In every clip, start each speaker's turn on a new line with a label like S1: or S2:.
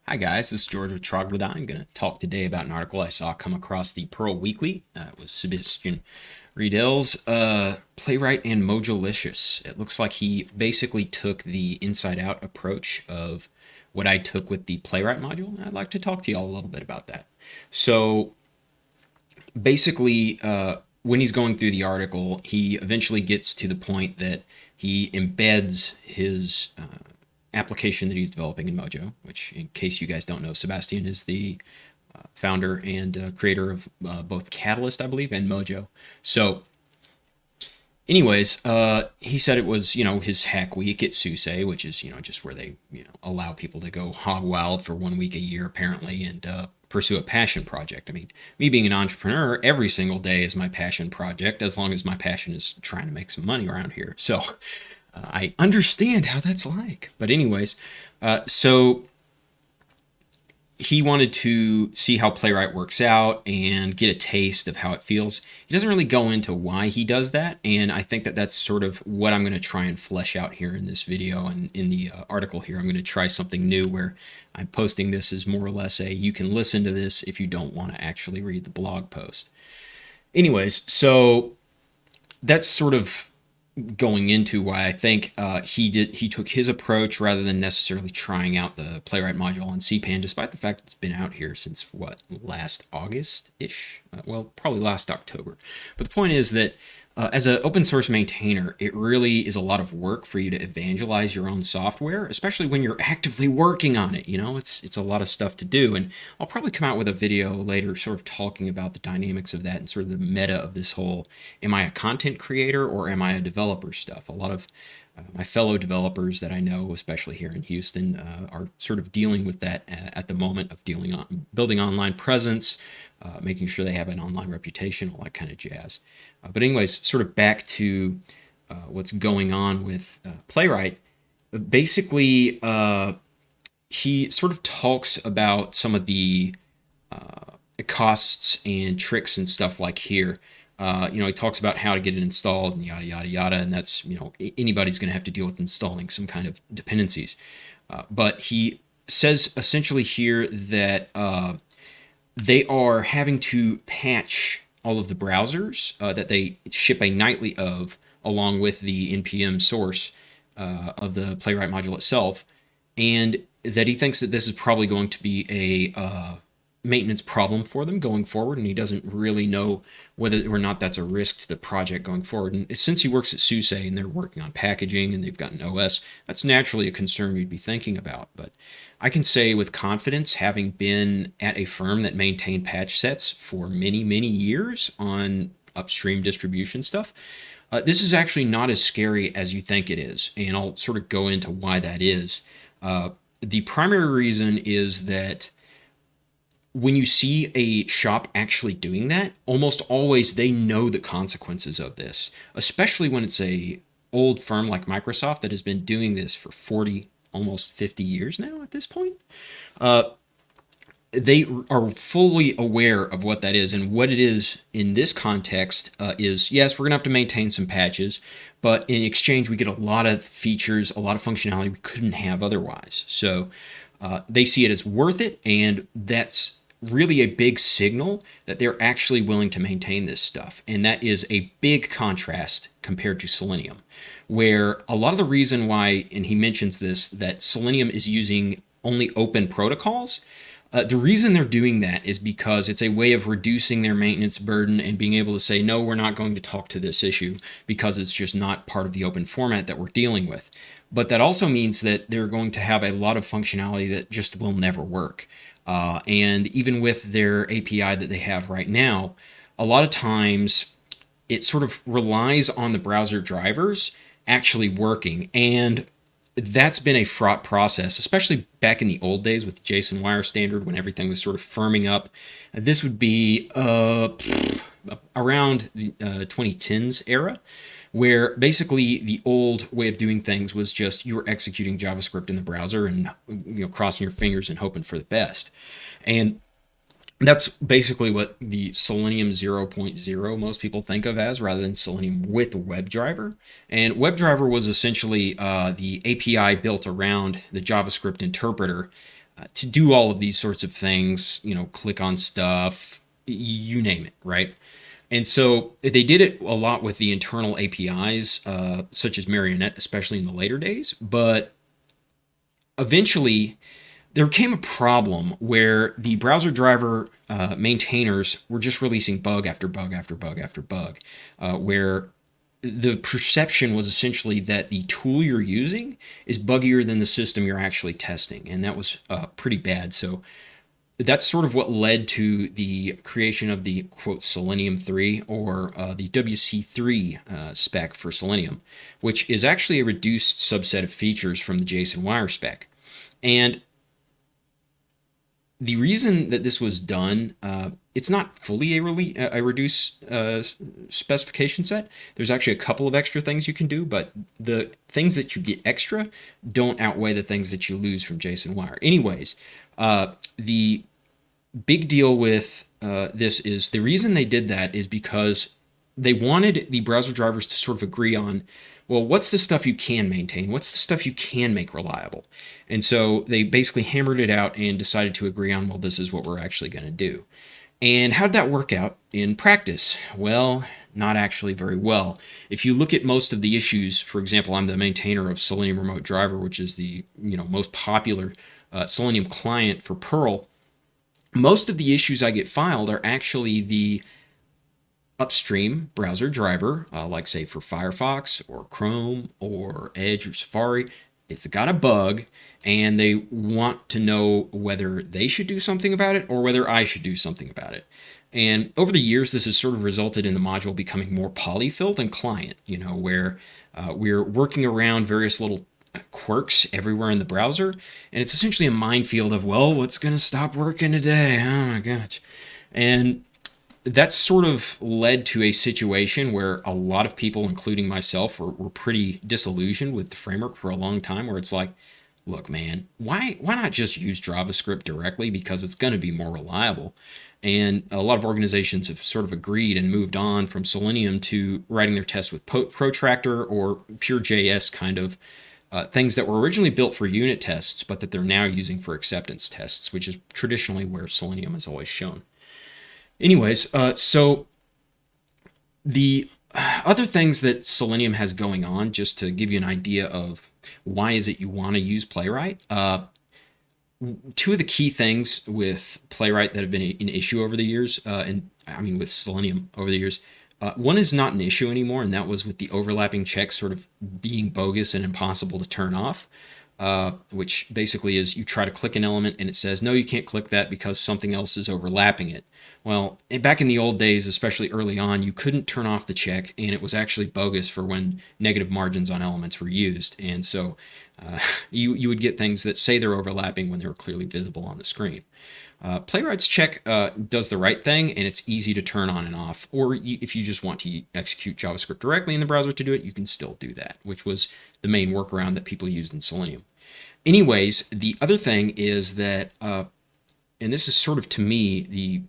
S1: Hi guys, this is George with Troglodyte. I'm going to talk today about an article I saw come across the Perl Weekly. It was Sebastian Riedel's Playwright and Mojolicious. It looks like he basically took the inside-out approach of what I took with the Playwright module, and I'd like to talk to you all a little bit about that. So basically, when he's going through the article, he eventually gets to the point that he embeds his application that he's developing in Mojo, which, in case you guys don't know, Sebastian is the founder and creator of both Catalyst, I believe, and Mojo. So, anyways, he said it was, his hack week at SUSE, which is, just where they, allow people to go hog wild for 1 week a year, apparently, and pursue a passion project. I mean, me being an entrepreneur, every single day is my passion project, as long as my passion is trying to make some money around here. So, I understand how that's like. But anyways, so he wanted to see how Playwright works out and get a taste of how it feels. He doesn't really go into why he does that, and I think that that's sort of what I'm going to try and flesh out here in this video and in the article here. I'm going to try something new where I'm posting this as more or less a you can listen to this if you don't want to actually read the blog post. Anyways, so that's sort of going into why I think he took his approach rather than necessarily trying out the Playwright module on CPAN, despite the fact it's been out here since last August-ish? Well, probably last October. But the point is that as an open source maintainer, it really is a lot of work for you to evangelize your own software, especially when you're actively working on it. It's a lot of stuff to do, and I'll probably come out with a video later sort of talking about the dynamics of that and sort of the meta of this whole, am I a content creator or am I a developer stuff? A lot of my fellow developers that I know, especially here in Houston, are sort of dealing with that at the moment of building online presence, making sure they have an online reputation, all that kind of jazz. But anyways, sort of back to what's going on with Playwright. Basically, he sort of talks about some of the costs and tricks and stuff like here. He talks about how to get it installed and yada, yada, yada. And that's, anybody's going to have to deal with installing some kind of dependencies. But he says essentially here that they are having to patch all of the browsers that they ship a nightly of, along with the npm source of the Playwright module itself, and that he thinks that this is probably going to be a maintenance problem for them going forward, and he doesn't really know whether or not that's a risk to the project going forward. And since he works at SUSE and they're working on packaging and they've got an OS, that's naturally a concern you'd be thinking about. But I can say with confidence, having been at a firm that maintained patch sets for many, many years on upstream distribution stuff, this is actually not as scary as you think it is. And I'll sort of go into why that is. The primary reason is that when you see a shop actually doing that, almost always they know the consequences of this, especially when it's a old firm like Microsoft that has been doing this for 40, almost 50 years now at this point. They are fully aware of what that is, and what it is in this context is, yes, we're going to have to maintain some patches, but in exchange we get a lot of features, a lot of functionality we couldn't have otherwise. So they see it as worth it, and that's really a big signal that they're actually willing to maintain this stuff. And that is a big contrast compared to Selenium, where a lot of the reason why, and he mentions this, that Selenium is using only open protocols. The reason they're doing that is because it's a way of reducing their maintenance burden and being able to say, no, we're not going to talk to this issue because it's just not part of the open format that we're dealing with. But that also means that they're going to have a lot of functionality that just will never work. And even with their API that they have right now, a lot of times it sort of relies on the browser drivers actually working. And that's been a fraught process, especially back in the old days with the JSON wire standard when everything was sort of firming up. This would be around the 2010s era, where basically the old way of doing things was just you were executing JavaScript in the browser and crossing your fingers and hoping for the best. And that's basically what the Selenium 0.0 most people think of as, rather than Selenium with WebDriver. And WebDriver was essentially the API built around the JavaScript interpreter to do all of these sorts of things, click on stuff, you name it, right? And so they did it a lot with the internal APIs, such as Marionette, especially in the later days. But eventually, there came a problem where the browser driver maintainers were just releasing bug after bug after bug after bug, where the perception was essentially that the tool you're using is buggier than the system you're actually testing. And that was pretty bad. So that's sort of what led to the creation of the quote Selenium 3 or the WC3 spec for Selenium, which is actually a reduced subset of features from the JSON wire spec. And the reason that this was done, it's not fully a reduced specification set. There's actually a couple of extra things you can do, but the things that you get extra don't outweigh the things that you lose from JSON wire. Anyways, the big deal with this is the reason they did that is because they wanted the browser drivers to sort of agree on, well, what's the stuff you can maintain? What's the stuff you can make reliable? And so they basically hammered it out and decided to agree on, well, this is what we're actually going to do. And how did that work out in practice? Well, not actually very well. If you look at most of the issues, for example, I'm the maintainer of Selenium Remote Driver, which is the most popular Selenium client for Perl. Most of the issues I get filed are actually the upstream browser driver, like say for Firefox or Chrome or Edge or Safari. It's got a bug and they want to know whether they should do something about it or whether I should do something about it. And over the years, this has sort of resulted in the module becoming more polyfill than client, where we're working around various little quirks everywhere in the browser, and it's essentially a minefield of, well, what's going to stop working today? Oh my gosh. And that's sort of led to a situation where a lot of people, including myself, were pretty disillusioned with the framework for a long time, where it's like, look, man, why not just use JavaScript directly, because it's going to be more reliable? And a lot of organizations have sort of agreed and moved on from Selenium to writing their tests with Protractor or pure JS kind of things that were originally built for unit tests, but that they're now using for acceptance tests, which is traditionally where Selenium has always shown. Anyways, so the other things that Selenium has going on, just to give you an idea of why is it you want to use Playwright, two of the key things with Playwright that have been an issue over the years, and I mean with Selenium over the years, one is not an issue anymore, and that was with the overlapping checks sort of being bogus and impossible to turn off, which basically is you try to click an element and it says, no, you can't click that because something else is overlapping it. Well, back in the old days, especially early on, you couldn't turn off the check, and it was actually bogus for when negative margins on elements were used. And so you would get things that say they're overlapping when they were clearly visible on the screen. Playwright's check does the right thing, and it's easy to turn on and off. Or if you just want to execute JavaScript directly in the browser to do it, you can still do that, which was the main workaround that people used in Selenium. Anyways, the other thing is that, and this is sort of to me the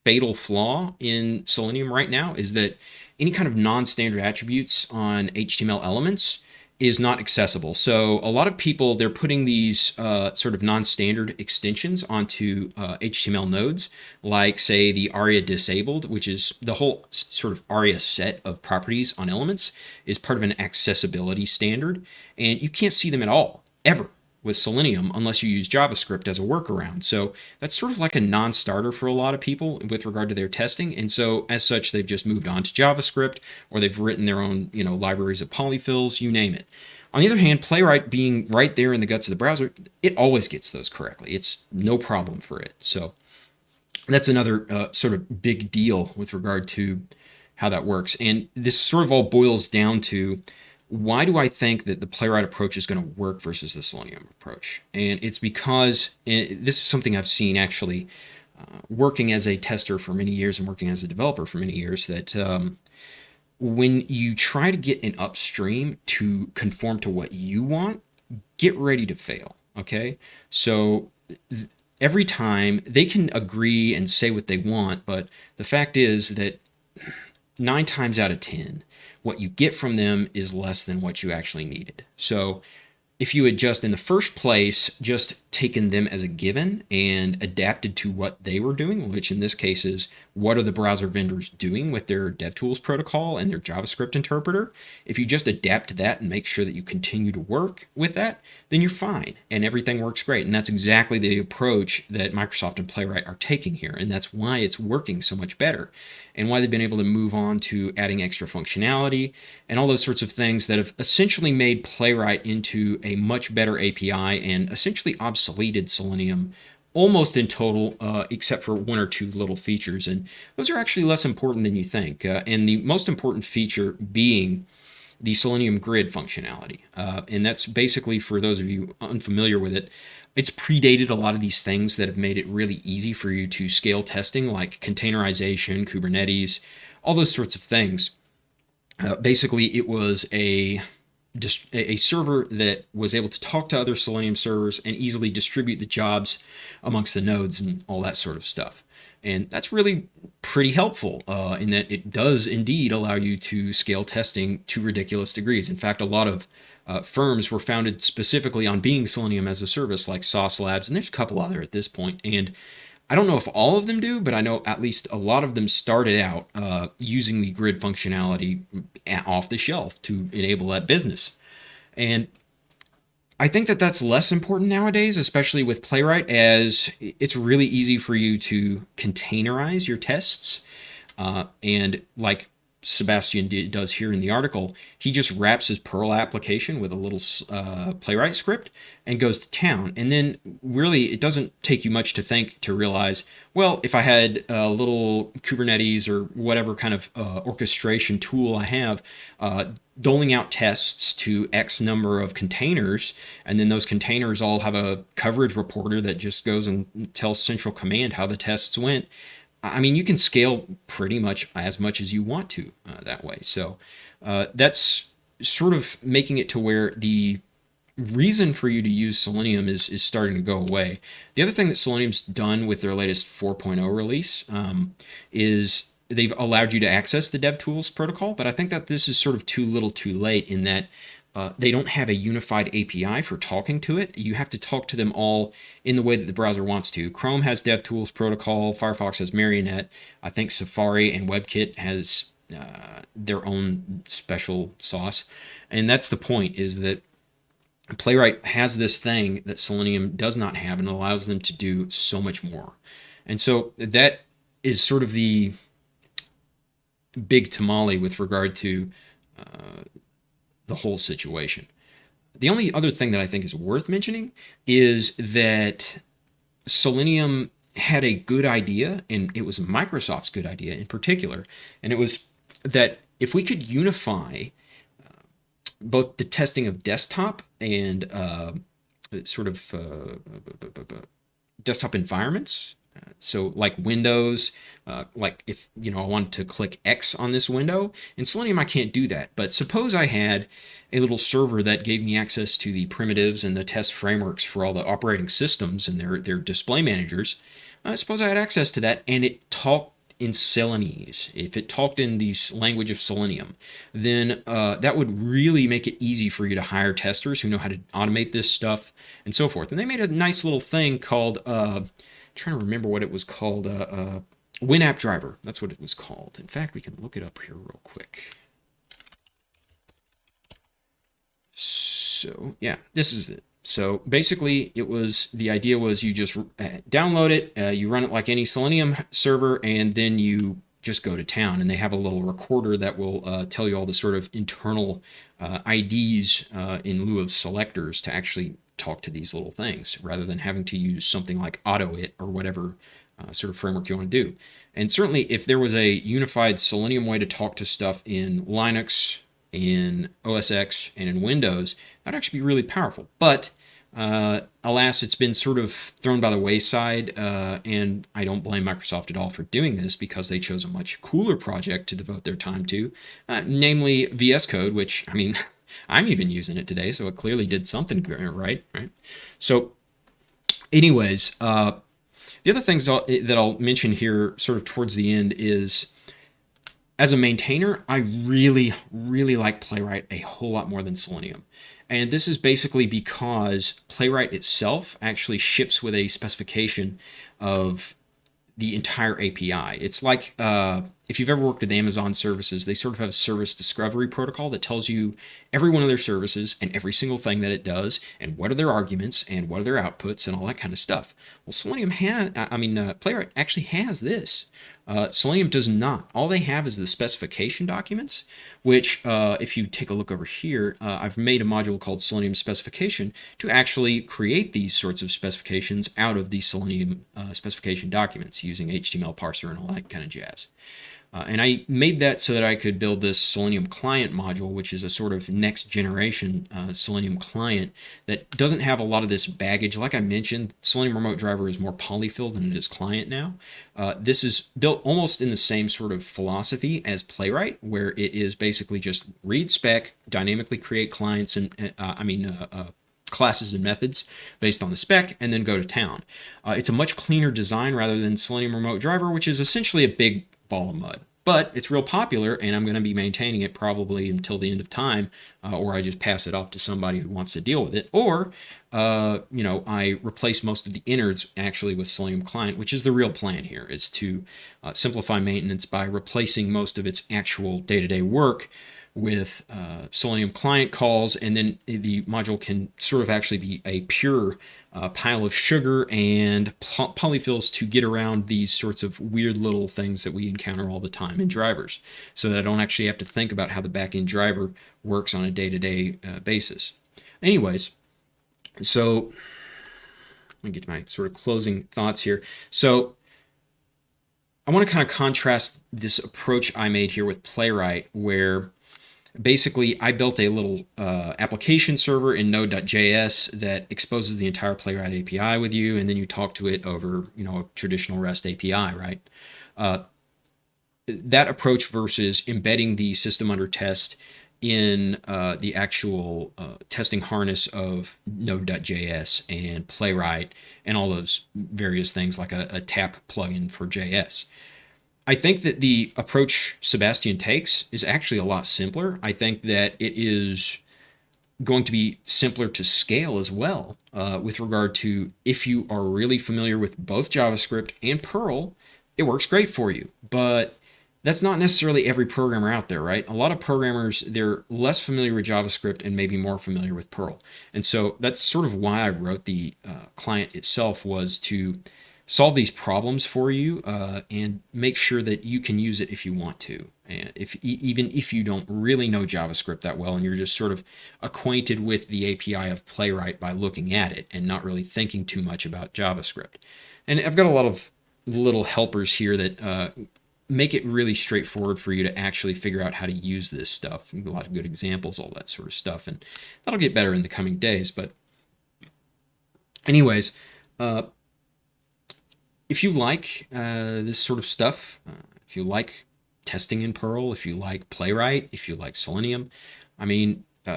S1: fatal flaw in Selenium right now, is that any kind of non-standard attributes on HTML elements is not accessible. So a lot of people, they're putting these sort of non-standard extensions onto HTML nodes, like say the ARIA disabled, which is the whole sort of ARIA set of properties on elements is part of an accessibility standard, and you can't see them at all, ever, with Selenium unless you use JavaScript as a workaround. So that's sort of like a non-starter for a lot of people with regard to their testing. And so as such, they've just moved on to JavaScript, or they've written their own, libraries of polyfills, you name it. On the other hand, Playwright being right there in the guts of the browser, it always gets those correctly. It's no problem for it. So that's another sort of big deal with regard to how that works. And this sort of all boils down to, why do I think that the Playwright approach is going to work versus the Selenium approach? And it's because this is something I've seen actually working as a tester for many years and working as a developer for many years, that when you try to get an upstream to conform to what you want, get ready to fail, okay? So every time they can agree and say what they want, but the fact is that 9 times out of 10, what you get from them is less than what you actually needed. So if you had just in the first place just taken them as a given and adapted to what they were doing, which in this case is what are the browser vendors doing with their DevTools protocol and their JavaScript interpreter, if you just adapt to that and make sure that you continue to work with that, then you're fine and everything works great. And that's exactly the approach that Microsoft and Playwright are taking here. And that's why it's working so much better and why they've been able to move on to adding extra functionality and all those sorts of things that have essentially made Playwright into a much better API and essentially obsoleted Selenium almost in total, except for one or two little features. And those are actually less important than you think. And the most important feature being the Selenium grid functionality. And that's basically, for those of you unfamiliar with it, it's predated a lot of these things that have made it really easy for you to scale testing, like containerization, Kubernetes, all those sorts of things. Basically, it was a server that was able to talk to other Selenium servers and easily distribute the jobs amongst the nodes and all that sort of stuff. And that's really pretty helpful in that it does indeed allow you to scale testing to ridiculous degrees. In fact, a lot of firms were founded specifically on being Selenium as a service, like Sauce Labs, and there's a couple other at this point. And I don't know if all of them do, but I know at least a lot of them started out using the grid functionality off the shelf to enable that business. And I think that that's less important nowadays, especially with Playwright, as it's really easy for you to containerize your tests. And like Sebastian does here in the article, he just wraps his Perl application with a little Playwright script and goes to town. And then really it doesn't take you much to think to realize, well, if I had a little Kubernetes or whatever kind of orchestration tool I have, doling out tests to X number of containers, and then those containers all have a coverage reporter that just goes and tells central command how the tests went. I mean, you can scale pretty much as you want to that way. So that's sort of making it to where the reason for you to use Selenium is starting to go away. The other thing that Selenium's done with their latest 4.0 release is they've allowed you to access the DevTools protocol, but I think that this is sort of too little too late in that they don't have a unified API for talking to it. You have to talk to them all in the way that the browser wants to. Chrome has DevTools protocol, Firefox has Marionette, I think Safari and WebKit has their own special sauce. And that's the point, is that Playwright has this thing that Selenium does not have and allows them to do so much more. And so that is sort of the big tamale with regard to the whole situation. The only other thing that I think is worth mentioning is that Selenium had a good idea, and it was Microsoft's good idea in particular, and it was that if we could unify both the testing of desktop and desktop environments, so like Windows, like if I wanted to click X on this window, in Selenium I can't do that. But suppose I had a little server that gave me access to the primitives and the test frameworks for all the operating systems and their display managers. Suppose I had access to that and it talked in Selenese. If it talked in the language of Selenium, then that would really make it easy for you to hire testers who know how to automate this stuff and so forth. And they made a nice little thing called trying to remember what it was called. WinApp Driver. That's what it was called. In fact, we can look it up here real quick. So yeah, this is it. So basically, the idea was you just download it, you run it like any Selenium server, and then you just go to town. And they have a little recorder that will tell you all the sort of internal IDs in lieu of selectors to actually talk to these little things, rather than having to use something like AutoIt or whatever sort of framework you want to do. And certainly, if there was a unified Selenium way to talk to stuff in Linux, in OS X, and in Windows, that'd actually be really powerful. But alas, it's been sort of thrown by the wayside, and I don't blame Microsoft at all for doing this, because they chose a much cooler project to devote their time to, namely VS Code, which, I mean, I'm even using it today, so it clearly did something right? So anyways, the other things that I'll mention here sort of towards the end is, as a maintainer, I really, really like Playwright a whole lot more than Selenium. And this is basically because Playwright itself actually ships with a specification of the entire API. It's like if you've ever worked with Amazon services, they sort of have a service discovery protocol that tells you every one of their services and every single thing that it does, and what are their arguments and what are their outputs and all that kind of stuff. Well, Selenium Playwright actually has this. Selenium does not. All they have is the specification documents, which if you take a look over here, I've made a module called Selenium Specification to actually create these sorts of specifications out of the Selenium specification documents using HTML parser and all that kind of jazz. And I made that so that I could build this Selenium client module, which is a sort of next generation Selenium client that doesn't have a lot of this baggage. Like I mentioned, Selenium Remote Driver is more polyfill than it is client now. This is built almost in the same sort of philosophy as Playwright, where it is basically just read spec, dynamically create clients and classes and methods based on the spec, and then go to town. It's a much cleaner design rather than Selenium Remote Driver, which is essentially a big ball of mud. But it's real popular, and I'm going to be maintaining it probably until the end of time, or I just pass it off to somebody who wants to deal with it, or I replace most of the innards actually with Selenium Client, which is the real plan here, is to simplify maintenance by replacing most of its actual day-to-day work with Selenium client calls, and then the module can sort of actually be a pure pile of sugar and polyfills to get around these sorts of weird little things that we encounter all the time in drivers, so that I don't actually have to think about how the backend driver works on a day-to-day basis. Anyways, so let me get to my sort of closing thoughts here. So I want to kind of contrast this approach I made here with Playwright, where basically I built a little application server in Node.js that exposes the entire Playwright API with you, and then you talk to it over, a traditional REST API, right? That approach versus embedding the system under test in the actual testing harness of Node.js and Playwright and all those various things like a tap plugin for JS. I think that the approach Sebastian takes is actually a lot simpler. I think that it is going to be simpler to scale as well with regard to if you are really familiar with both JavaScript and Perl, it works great for you. But that's not necessarily every programmer out there, right? A lot of programmers, they're less familiar with JavaScript and maybe more familiar with Perl. And so that's sort of why I wrote the client itself, was to solve these problems for you and make sure that you can use it if you want to. And even if you don't really know JavaScript that well and you're just sort of acquainted with the API of Playwright by looking at it and not really thinking too much about JavaScript. And I've got a lot of little helpers here that make it really straightforward for you to actually figure out how to use this stuff. A lot of good examples, all that sort of stuff. And that'll get better in the coming days. But anyways, if you like this sort of stuff, if you like testing in Perl, if you like Playwright, if you like Selenium,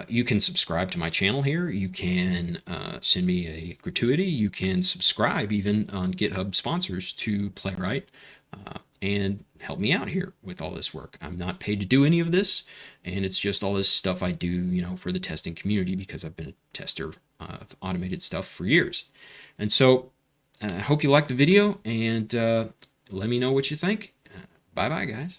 S1: you can subscribe to my channel here. You can send me a gratuity. You can subscribe even on GitHub sponsors to Playwright and help me out here with all this work. I'm not paid to do any of this, and it's just all this stuff I do, for the testing community, because I've been a tester of automated stuff for years. And so I hope you liked the video, and let me know what you think. Bye-bye, guys.